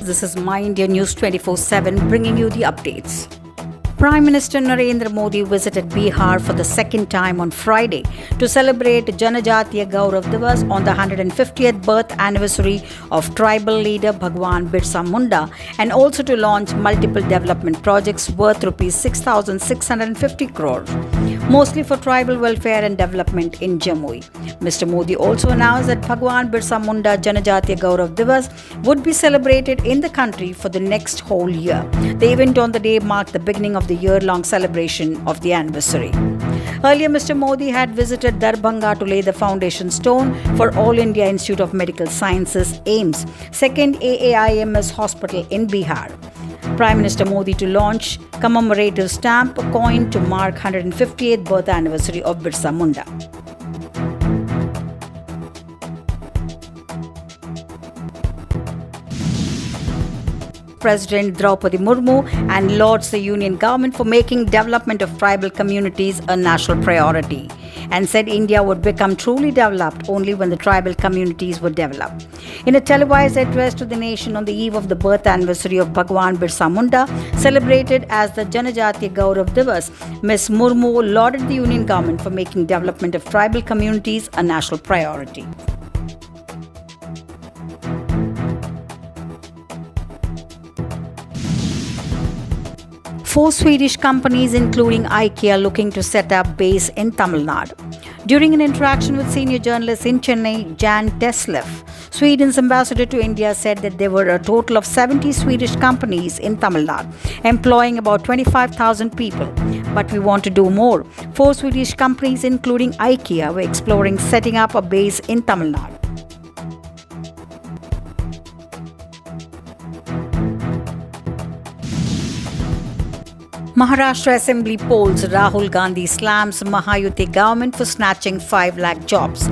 This is My India News 24/7 bringing you the updates. Prime Minister Narendra Modi visited Bihar for the second time on Friday to celebrate Janajatiya Gaurav Divas on the 150th birth anniversary of tribal leader Bhagwan Birsa Munda and also to launch multiple development projects worth Rs 6,650 crore, mostly for tribal welfare and development in Jamui. Mr. Modi also announced that Bhagwan Birsa Munda Janajatiya Gaurav Divas would be celebrated in the country for the next whole year. The event on the day marked the beginning of the year-long celebration of the anniversary. Earlier, Mr. Modi had visited Darbhanga to lay the foundation stone for All India Institute of Medical Sciences AIIMS, second AAIMS hospital in Bihar. Prime Minister Modi to launch commemorative stamp coin to mark 158th birth anniversary of Birsa Munda. President Draupadi Murmu and lauds the union government for making development of tribal communities a national priority and said India would become truly developed only when the tribal communities were developed. In a televised address to the nation on the eve of the birth anniversary of Bhagwan Birsa Munda, celebrated as the Janajatiya Gaurav Divas, Ms. Murmu lauded the union government for making development of tribal communities a national priority. Four Swedish companies, including IKEA, looking to set up base in Tamil Nadu. During an interaction with senior journalists in Chennai, Jan Tesleff, Sweden's ambassador to India, said that there were a total of 70 Swedish companies in Tamil Nadu, employing about 25,000 people. But we want to do more. Four Swedish companies, including IKEA, were exploring setting up a base in Tamil Nadu. Maharashtra Assembly polls Rahul Gandhi slams Mahayuti government for snatching 5 lakh jobs.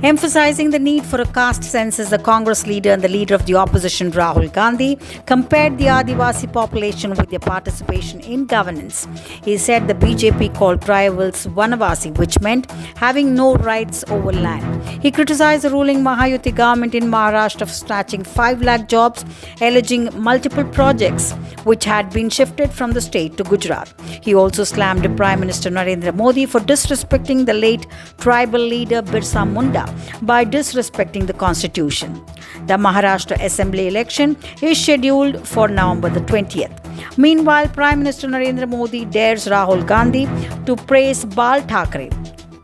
Emphasizing the need for a caste census, the Congress leader and the leader of the opposition, Rahul Gandhi, compared the Adivasi population with their participation in governance. He said the BJP called tribals Vanavasi, which meant having no rights over land. He criticized the ruling Mahayuti government in Maharashtra for snatching 5 lakh jobs, alleging multiple projects which had been shifted from the state to Gujarat. He also slammed Prime Minister Narendra Modi for disrespecting the late tribal leader Birsa Munda by disrespecting the constitution. The Maharashtra Assembly election is scheduled for November the 20th. Meanwhile, Prime Minister Narendra Modi dares Rahul Gandhi to praise Bal Thackeray.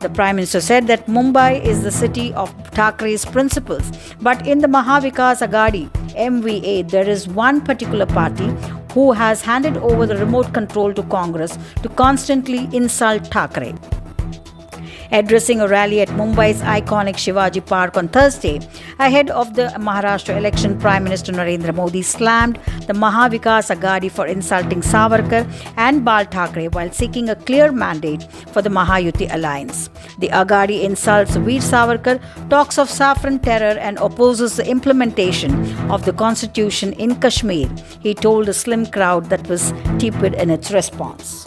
The Prime Minister said that Mumbai is the city of Thackeray's principles, but in the Mahavikas Aghadi (MVA), there is one particular party who has handed over the remote control to Congress to constantly insult Thackeray. Addressing a rally at Mumbai's iconic Shivaji Park on Thursday, ahead of the Maharashtra election, Prime Minister Narendra Modi slammed the Mahavikas Aghadi for insulting Savarkar and Bal Thackeray while seeking a clear mandate for the Mahayuti alliance. The Aghadi insults Veer Savarkar, talks of saffron terror and opposes the implementation of the constitution in Kashmir, he told a slim crowd that was tepid in its response.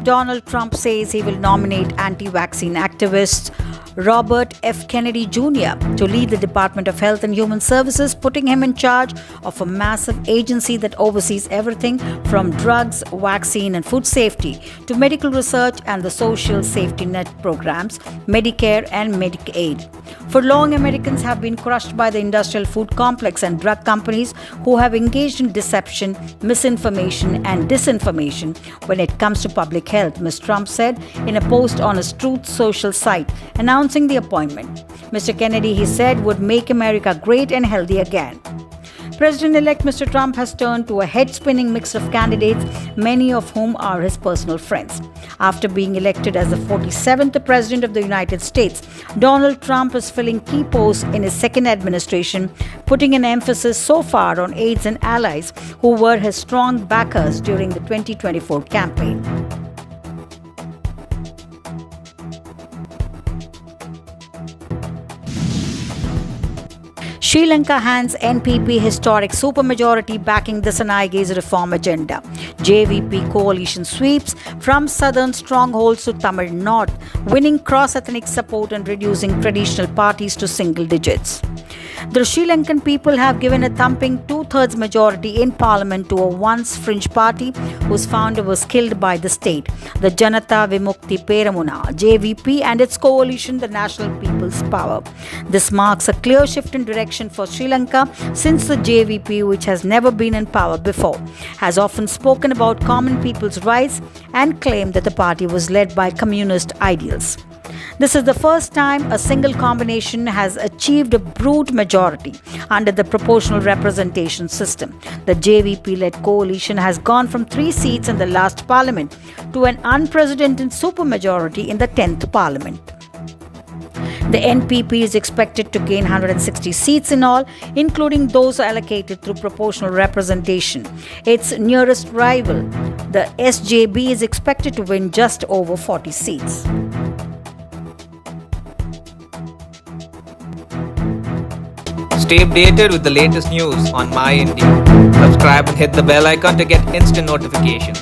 Donald Trump says he will nominate anti-vaccine activist Robert F. Kennedy Jr. to lead the Department of Health and Human Services, putting him in charge of a massive agency that oversees everything from drugs, vaccine and food safety to medical research and the social safety net programs, Medicare and Medicaid. For long, Americans have been crushed by the industrial food complex and drug companies who have engaged in deception, misinformation and disinformation when it comes to public health, Ms. Trump said in a post on his Truth Social site announcing the appointment. Mr. Kennedy, he said, would make America great and healthy again. President-elect Mr. Trump has turned to a head-spinning mix of candidates, many of whom are his personal friends. After being elected as the 47th President of the United States, Donald Trump is filling key posts in his second administration, putting an emphasis so far on aides and allies who were his strong backers during the 2024 campaign. Sri Lanka hands NPP historic supermajority backing Dasanayge's reform agenda. JVP coalition sweeps from southern strongholds to Tamil North, winning cross-ethnic support and reducing traditional parties to single digits. The Sri Lankan people have given a thumping two-thirds majority in parliament to a once fringe party whose founder was killed by the state, the Janata Vimukti Peramuna (JVP) and its coalition, the National People's Power. This marks a clear shift in direction for Sri Lanka since the JVP, which has never been in power before, has often spoken about common people's rights and claimed that the party was led by communist ideals. This is the first time a single combination has achieved a brute majority under the proportional representation system. The JVP-led coalition has gone from 3 seats in the last parliament to an unprecedented supermajority in the 10th parliament. The NPP is expected to gain 160 seats in all, including those allocated through proportional representation. Its nearest rival, the SJB, is expected to win just over 40 seats. Stay updated with the latest news on My India. Subscribe and hit the bell icon to get instant notifications.